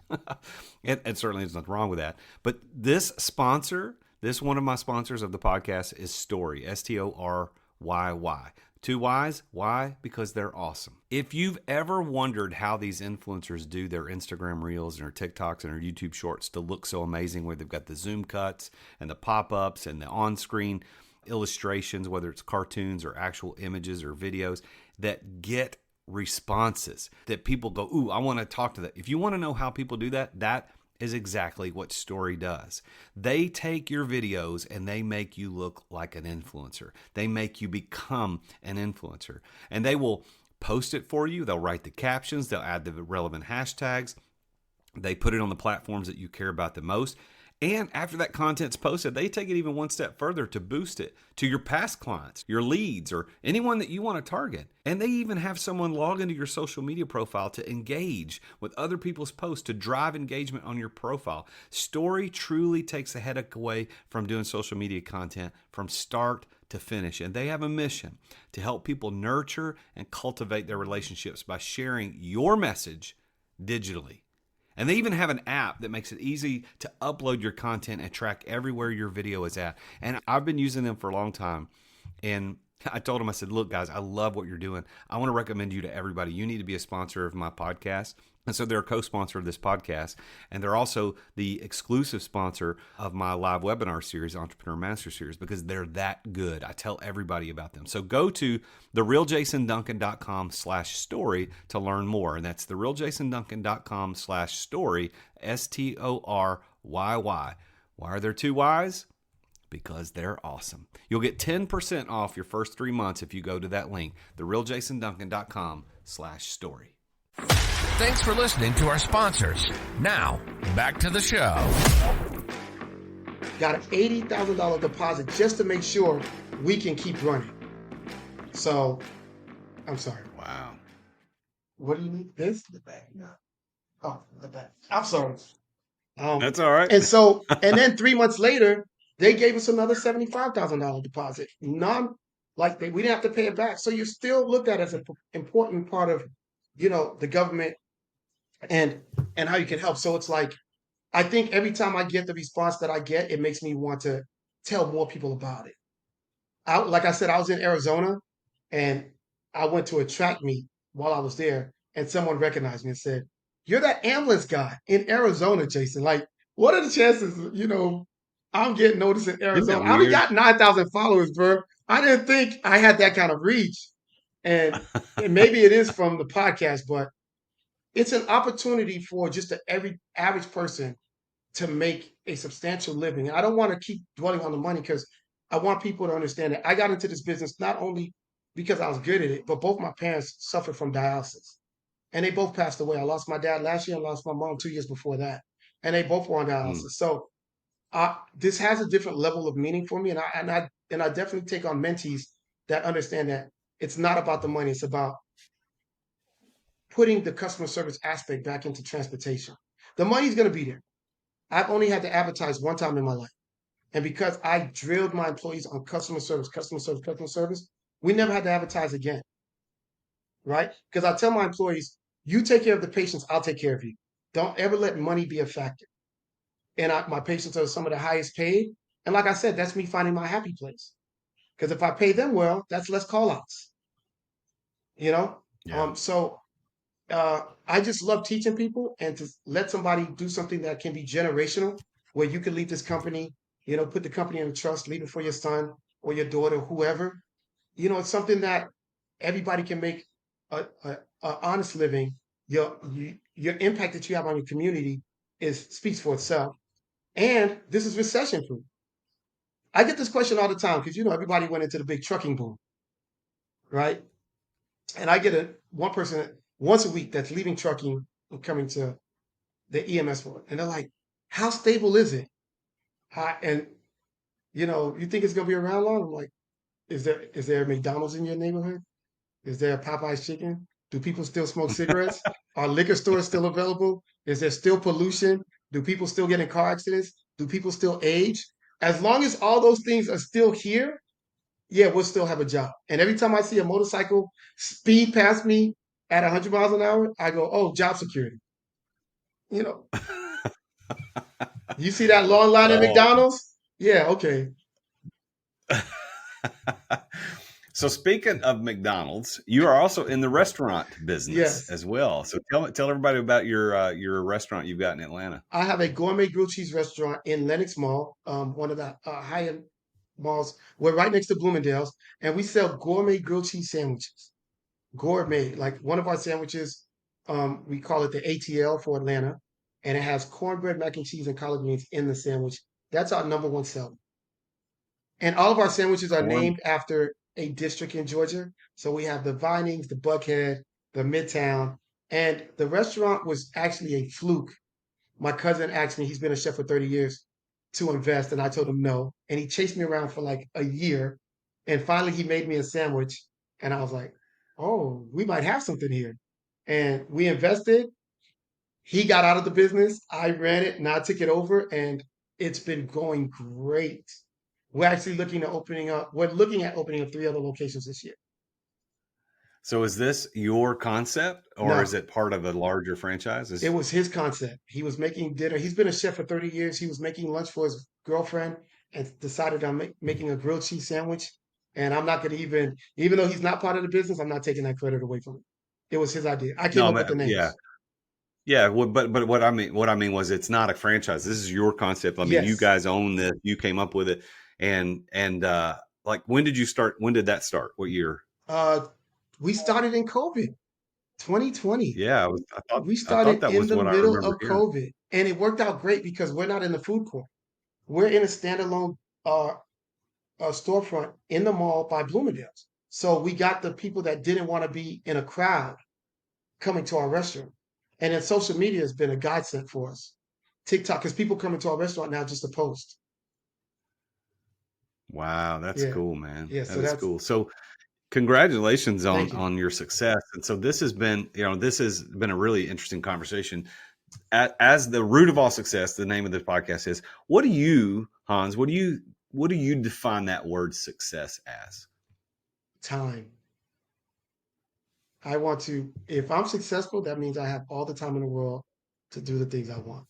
S3: And certainly there's nothing wrong with that. But this sponsor, this one of my sponsors of the podcast is Story, STORYY. 2 Y's. Why? Because they're awesome. If you've ever wondered how these influencers do their Instagram Reels and their TikToks and their YouTube Shorts to look so amazing, where they've got the zoom cuts and the pop-ups and the on-screen illustrations, whether it's cartoons or actual images or videos that get responses, that people go, ooh, I want to talk to that. If you want to know how people do that, that is exactly what Story does. They take your videos and they make you look like an influencer. They make you become an influencer. And they will post it for you. They'll write the captions. They'll add the relevant hashtags. They put it on the platforms that you care about the most. And after that content's posted, they take it even one step further to boost it to your past clients, your leads, or anyone that you want to target. And they even have someone log into your social media profile to engage with other people's posts to drive engagement on your profile. Story truly takes the headache away from doing social media content from start to finish. And they have a mission to help people nurture and cultivate their relationships by sharing your message digitally. And they even have an app that makes it easy to upload your content and track everywhere your video is at. And I've been using them for a long time. And I told them, I said, look, guys, I love what you're doing. I want to recommend you to everybody. You need to be a sponsor of my podcast. And so they're a co-sponsor of this podcast. And they're also the exclusive sponsor of my live webinar series, Entrepreneur Master Series, because they're that good. I tell everybody about them. So go to therealjasonduncan.com/story to learn more. And that's therealjasonduncan.com/story, STORYY. Why are there 2 Y's? Because they're awesome. You'll get 10% off your first 3 months if you go to that link, therealjasonduncan.com/story.
S2: Thanks for listening to our sponsors. Now, back to the show.
S1: Got an $80,000 deposit just to make sure we can keep running. So, I'm sorry.
S3: Wow.
S1: What do you need? This? The bag. No. Oh, the bag. I'm sorry.
S3: That's all right.
S1: And so, and then 3 months later, they gave us another $75,000 deposit. We didn't have to pay it back. So you're still looked at as an important part of, the government and how you can help. So it's like, I think every time I get the response that I get, it makes me want to tell more people about it. Like I said, I was in Arizona and I went to a track meet while I was there and someone recognized me and said, "You're that ambulance guy in Arizona, Jason. Like, what are the chances, I'm getting noticed in Arizona? I only got 9,000 followers, bro. I didn't think I had that kind of reach. And maybe it is from the podcast, but it's an opportunity for just every average person to make a substantial living. I don't want to keep dwelling on the money because I want people to understand that I got into this business not only because I was good at it, but both my parents suffered from dialysis. And they both passed away. I lost my dad last year and lost my mom 2 years before that. And they both were on dialysis. So this has a different level of meaning for me. And I definitely take on mentees that understand that it's not about the money. It's about putting the customer service aspect back into transportation. The money's going to be there. I've only had to advertise one time in my life. And because I drilled my employees on customer service, we never had to advertise again. Right? Because I tell my employees, you take care of the patients, I'll take care of you. Don't ever let money be a factor. And my patients are some of the highest paid. And like I said, that's me finding my happy place. Because if I pay them well, that's less call outs, you know?
S3: Yeah.
S1: So I just love teaching people and to let somebody do something that can be generational, where you can leave this company, put the company in a trust, leave it for your son or your daughter, whoever. It's something that everybody can make a honest living. Your impact that you have on your community speaks for itself. And this is recession proof. I get this question all the time because everybody went into the big trucking boom, right? And I get one person once a week that's leaving trucking and coming to the EMS world, and they're like, "How stable is it?" And you think it's gonna be around long? I'm like, is there a McDonald's in your neighborhood? Is there a Popeye's chicken? Do people still smoke cigarettes? Are liquor stores still available? Is there still pollution? Do people still get in car accidents? Do people still age? As long as all those things are still here, yeah, we'll still have a job. And every time I see a motorcycle speed past me at 100 miles an hour, I go, oh, job security. You know, you see that long line at
S3: Oh.
S1: McDonald's? Yeah, okay.
S3: So speaking of McDonald's, you are also in the restaurant business
S1: Yes.
S3: as well. So tell everybody about your restaurant you've got in Atlanta.
S1: I have a gourmet grilled cheese restaurant in Lenox Mall, one of the high-end malls. We're right next to Bloomingdale's, and we sell gourmet grilled cheese sandwiches. Gourmet, like one of our sandwiches, we call it the ATL for Atlanta, and it has cornbread, mac and cheese, and collard greens in the sandwich. That's our number one seller. And all of our sandwiches are
S3: Corn.
S1: named after a district in Georgia. So we have the Vinings, the Buckhead, the Midtown, and the restaurant was actually a fluke. My cousin asked me, he's been a chef for 30 years, to invest, and I told him no. And he chased me around for like a year. And finally, he made me a sandwich. And I was like, oh, we might have something here. And we invested. He got out of the business. I ran it and I took it over, and it's been going great. We're looking at opening up 3 other locations this year.
S3: So is this your concept or is
S1: No,
S3: it part of a larger franchise?
S1: it was his concept. He was making dinner. He's been a chef for 30 years. He was making lunch for his girlfriend and decided on making a grilled cheese sandwich. And I'm not going to even though he's not part of the business, I'm not taking that credit away from him. It was his idea. I came
S3: No,
S1: up with the
S3: yeah.
S1: names.
S3: Yeah, but what I mean was it's not a franchise. This is your concept. I mean, you
S1: Yes.
S3: guys own this. You came up with it, and like when did you start? When did that start? What year?
S1: Uh, we started in COVID, 2020.
S3: Yeah,
S1: We
S3: I thought
S1: started
S3: that
S1: in
S3: was
S1: the
S3: what I
S1: middle
S3: remember
S1: of
S3: hearing.
S1: COVID, and it worked out great because we're not in the food court. We're in a standalone uh, storefront in the mall by Bloomingdale's. So we got the people that didn't want to be in a crowd coming to our restaurant. And then social media has been a godsend for us. TikTok, because people come into our restaurant now just to post.
S3: Wow, that's
S1: Yeah.
S3: cool, man.
S1: Yeah.
S3: That
S1: So
S3: is
S1: that's,
S3: cool. So congratulations
S1: thank you.
S3: on your success. And so this has been a really interesting conversation. As the root of all success, the name of the podcast is. What do you, Hans? What do you define that word success as?
S1: Time. If I'm successful, that means I have all the time in the world to do the things I want.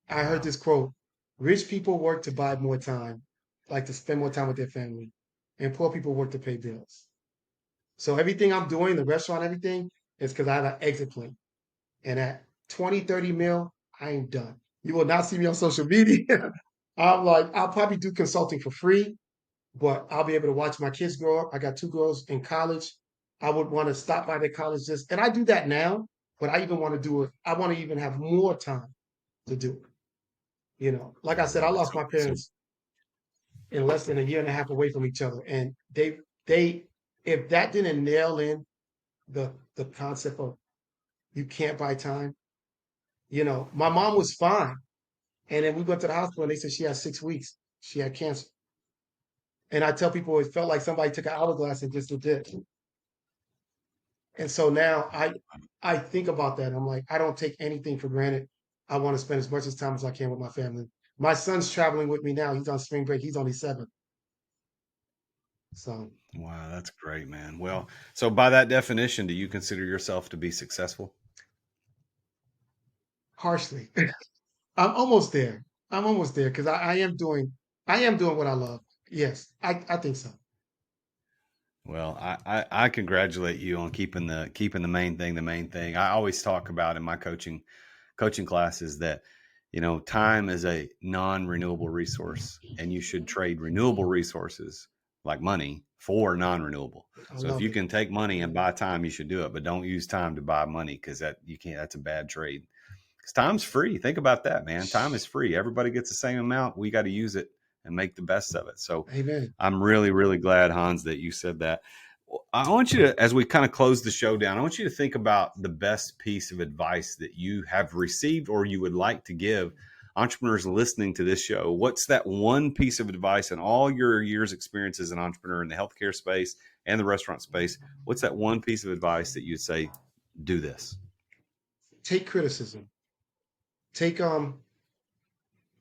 S1: I heard
S3: Wow.
S1: this quote: rich people work to buy more time, like to spend more time with their family, and poor people work to pay bills. So everything I'm doing, the restaurant, everything, is because I have an exit plan. And at 20, 30 mil, I ain't done. You will not see me on social media. I'll probably do consulting for free, but I'll be able to watch my kids grow up. I got 2 girls in college. I would want to stop by their college and I do that now, but I even want to do it. I want to even have more time to do it. Like I said, I lost my
S3: So
S1: parents in less than a year and a half away from each other. And they, if that didn't nail in the concept of you can't buy time, my mom was fine. And then we went to the hospital and they said she had 6 weeks. She had cancer. And I tell people it felt like somebody took an hourglass and just did this. And so now I think about that. I'm like, I don't take anything for granted. I want to spend as much as time as I can with my family. My son's traveling with me now. He's on spring break. He's only 7. So
S3: wow, that's great, man. Well, so by that definition, do you consider yourself to be successful?
S1: harshly. I'm almost there. I'm almost there because I am doing what I love. Yes, I think so.
S3: Well, I congratulate you on keeping the main thing the main thing. I always talk about in my coaching classes that time is a non-renewable resource, and you should trade renewable resources like money for non-renewable.
S1: I
S3: So if
S1: love
S3: you
S1: it.
S3: can take money and buy time, you should do it, but don't use time to buy money, because that you can't. That's a bad trade. Because time's free. Think about that, man. Time is free. Everybody gets the same amount. We got to use it and make the best of it. So
S1: Amen.
S3: I'm really, really glad, Hans, that you said that. I want you to, as we kind of close the show down, I want you to think about the best piece of advice that you have received or you would like to give entrepreneurs listening to this show. What's that one piece of advice in all your years' experience as an entrepreneur in the healthcare space and the restaurant space? What's that one piece of advice that you'd say, do this?
S1: Take criticism. Take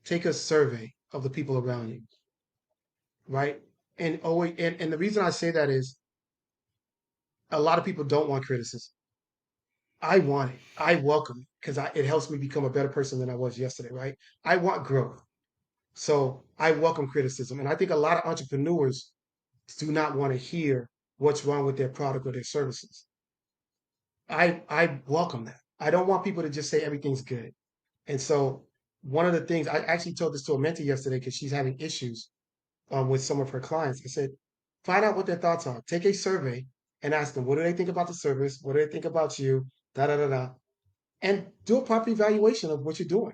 S1: take a survey of the people around you, right? And always and the reason I say that is a lot of people don't want criticism. I want it. I welcome it because it helps me become a better person than I was yesterday, right? I want growth. So I welcome criticism. And I think a lot of entrepreneurs do not want to hear what's wrong with their product or their services. I welcome that. I don't want people to just say everything's good. And so one of the things I actually told this to a mentee yesterday because she's having issues with some of her clients. I said, find out what their thoughts are. Take a survey and ask them, what do they think about the service? What do they think about you? Da da da da. And do a proper evaluation of what you're doing.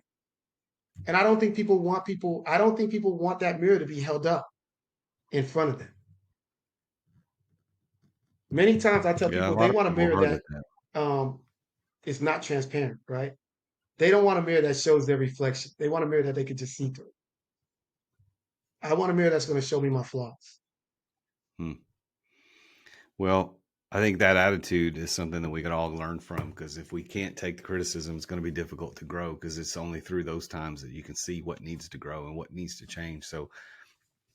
S1: And I don't think people want that mirror to be held up in front of them. Many times I tell
S3: Yeah, a
S1: people they
S3: lot of
S1: want a
S3: people
S1: mirror
S3: heard
S1: that
S3: that.
S1: um, is not transparent, right? They don't want a mirror that shows their reflection. They want a mirror that they can just see through. I want a mirror that's going to show me my flaws.
S3: Hmm. Well, I think that attitude is something that we could all learn from, because if we can't take the criticism, it's going to be difficult to grow, because it's only through those times that you can see what needs to grow and what needs to change. So,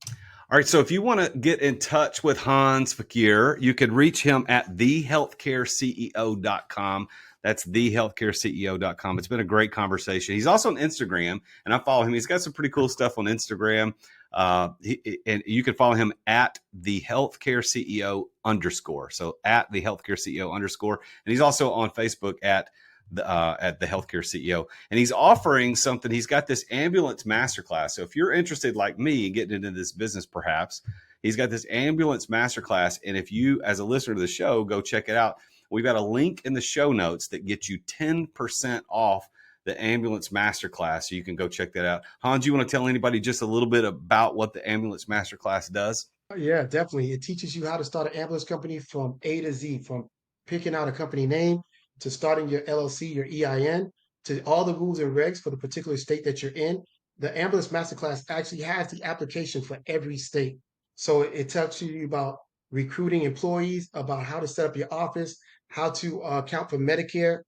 S3: all right. So if you want to get in touch with Hanz Fequiere, you can reach him at thehealthcareceo.com. That's thehealthcareceo.com. It's been a great conversation. He's also on Instagram, and I follow him. He's got some pretty cool stuff on Instagram. And you can follow him at the healthcare CEO _. So at the healthcare CEO _. And he's also on Facebook at the healthcare CEO. And he's offering something. He's got this ambulance masterclass. So if you're interested, like me, in getting into this business, perhaps, he's got this ambulance masterclass. And if you, as a listener to the show, go check it out, we've got a link in the show notes that gets you 10% off the ambulance masterclass. So you can go check that out. Hans, you want to tell anybody just a little bit about what the ambulance masterclass does?
S1: Yeah, definitely. It teaches you how to start an ambulance company from A to Z, from picking out a company name to starting your LLC, your EIN, to all the rules and regs for the particular state that you're in. The ambulance masterclass actually has the application for every state. So it tells you about recruiting employees, about how to set up your office, how to account for Medicare.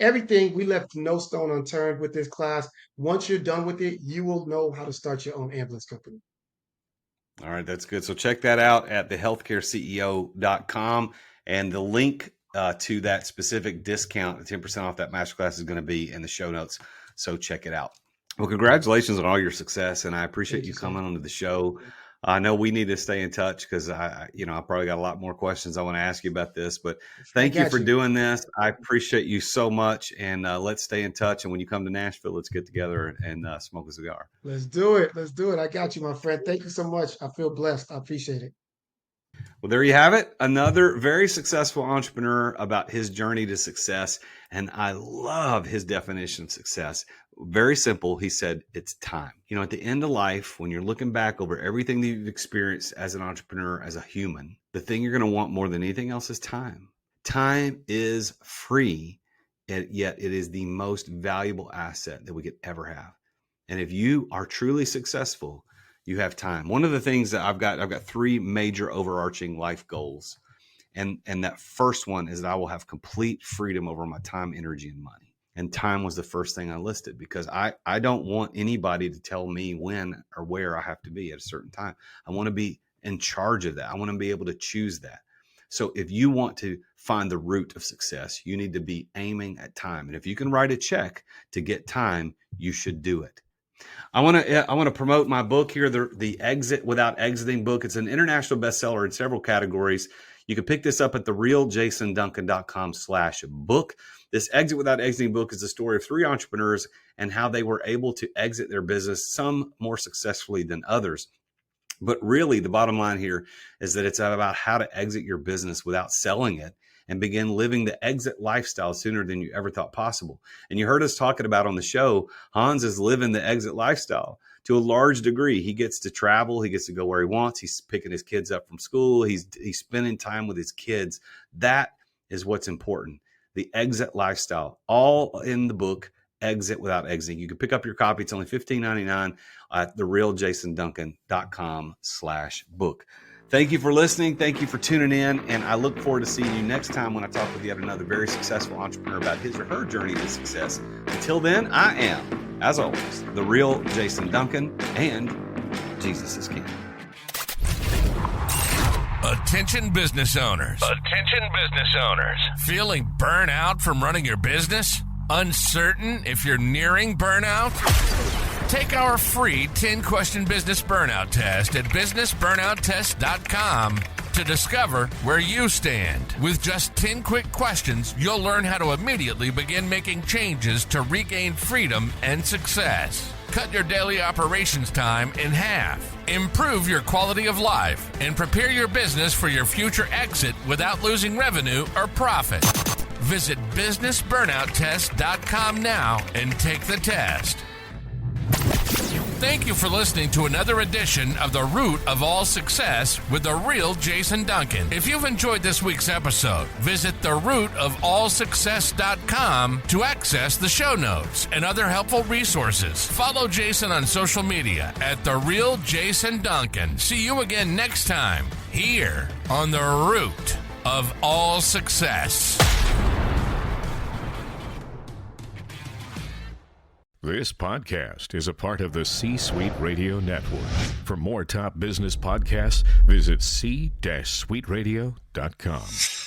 S1: Everything, we left no stone unturned with this class. Once you're done with it, you will know how to start your own ambulance company.
S3: All right, that's good. So check that out at thehealthcareceo.com. And the link to that specific discount, the 10% off that masterclass, is going to be in the show notes. So check it out. Well, congratulations on all your success, and I appreciate
S1: Thank
S3: you
S1: you, sir.
S3: coming onto the show. I know we need to stay in touch, because I probably got a lot more questions I want to ask you about this, but
S1: I
S3: thank you
S1: got
S3: for
S1: you.
S3: doing this. I appreciate you so much, and let's stay in touch. And when you come to Nashville, let's get together and smoke a cigar.
S1: Let's do it. Let's do it. I got you, my friend. Thank you so much. I feel blessed. I appreciate it.
S3: Well, there you have it. Another very successful entrepreneur about his journey to success. And I love his definition of success. Very simple. He said, it's time. At the end of life, when you're looking back over everything that you've experienced as an entrepreneur, as a human, the thing you're going to want more than anything else is time. Time is free, and yet it is the most valuable asset that we could ever have. And if you are truly successful, you have time. One of the things that I've got 3 major overarching life goals. And that first one is that I will have complete freedom over my time, energy, and money. And time was the first thing I listed, because I don't want anybody to tell me when or where I have to be at a certain time. I want to be in charge of that. I want to be able to choose that. So if you want to find the root of success, you need to be aiming at time. And if you can write a check to get time, you should do it. I want to promote my book here, the Exit Without Exiting book. It's an international bestseller in several categories. You can pick this up at therealjasonduncan.com/book. This Exit Without Exiting book is the story of 3 entrepreneurs and how they were able to exit their business, some more successfully than others. But really, the bottom line here is that it's about how to exit your business without selling it and begin living the exit lifestyle sooner than you ever thought possible. And you heard us talking about on the show, Hanz is living the exit lifestyle to a large degree. He gets to travel. He gets to go where he wants. He's picking his kids up from school. He's spending time with his kids. That is what's important. The exit lifestyle, all in the book, Exit Without Exiting. You can pick up your copy. It's only $15.99 at therealjasonduncan.com/book. Thank you for listening. Thank you for tuning in. And I look forward to seeing you next time when I talk with yet another very successful entrepreneur about his or her journey to success. Until then, I am, as always, the real Jason Duncan, and Jesus is King.
S2: Attention business owners. Attention business owners. Feeling burnout from running your business? Uncertain if you're nearing burnout? Take our free 10-question business burnout test at businessburnouttest.com to discover where you stand. With just 10 quick questions, you'll learn how to immediately begin making changes to regain freedom and success. Cut your daily operations time in half. Improve your quality of life and prepare your business for your future exit without losing revenue or profit. Visit businessburnouttest.com now and take the test. Thank you for listening to another edition of The Root of All Success with the real Jason Duncan. If you've enjoyed this week's episode, visit therootofallsuccess.com to access the show notes and other helpful resources. Follow Jason on social media at The Real Jason Duncan. See you again next time here on The Root of All Success.
S4: This podcast is a part of the C-Suite Radio Network. For more top business podcasts, visit c-suiteradio.com.